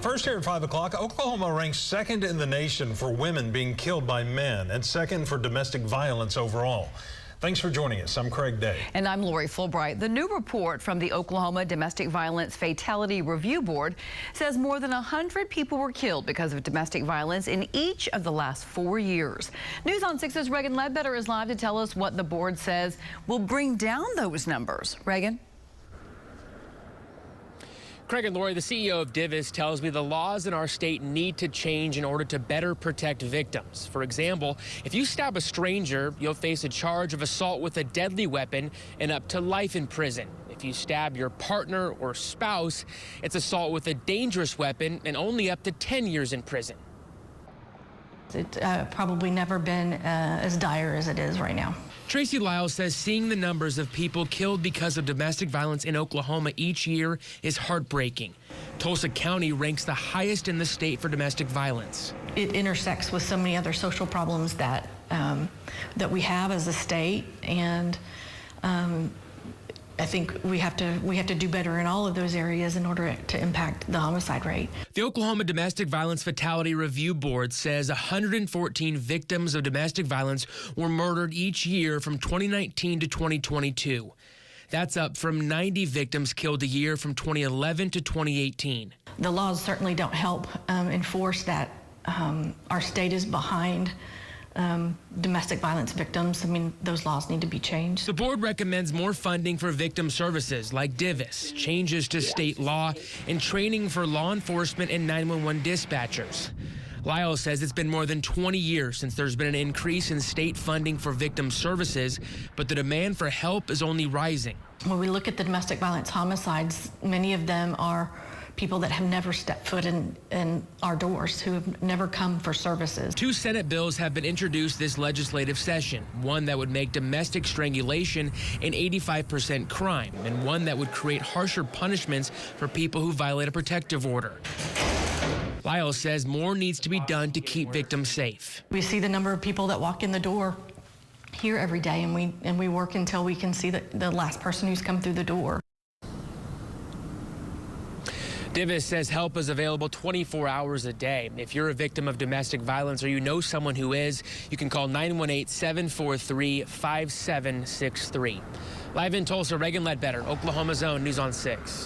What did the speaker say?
First here at 5 o'clock, Oklahoma ranks second in the nation for women being killed by men and second for domestic violence overall. Thanks for joining us. I'm Craig Day. And I'm Lori Fulbright. The new report from the Oklahoma Domestic Violence Fatality Review Board says more than 100 people were killed because of domestic violence in each of the last 4 years. News on 6's Reagan Ledbetter is live to tell us what the board says will bring down those numbers. Reagan? Craig and Lori, the CEO of Divis tells me the laws in our state need to change in order to better protect victims. For example, if you stab a stranger, you'll face a charge of assault with a deadly weapon and up to life in prison. If you stab your partner or spouse, it's assault with a dangerous weapon and only up to 10 years in prison. It's probably never been as dire as it is right now. Tracy Lyle says seeing the numbers of people killed because of domestic violence in Oklahoma each year is heartbreaking. Tulsa County ranks the highest in the state for domestic violence. It intersects with so many other social problems that that we have as a state, and I think we have to do better in all of those areas in order to impact the homicide rate. The Oklahoma Domestic Violence Fatality Review Board says 114 victims of domestic violence were murdered each year from 2019 to 2022. That's up from 90 victims killed a year from 2011 to 2018. The laws certainly don't help enforce that. Our state is behind domestic violence victims. I mean, those laws need to be changed. The board recommends more funding for victim services like Divis, changes to state law, and training for law enforcement and 911 dispatchers. Lyle says it's been more than 20 years since there's been an increase in state funding for victim services, but the demand for help is only rising. When we look at the domestic violence homicides, many of them are people that have never stepped foot in our doors, who have never come for services. 2 Senate bills have been introduced this legislative session, one that would make domestic strangulation an 85% crime, and one that would create harsher punishments for people who violate a protective order. Lyle says more needs to be done to keep victims safe. We see the number of people that walk in the door here every day, and we work until we can see the last person who's come through the door. Divis says help is available 24 hours a day. If you're a victim of domestic violence or you know someone who is, you can call 918-743-5763. Live in Tulsa, Reagan Ledbetter, Oklahoma's Own News on 6.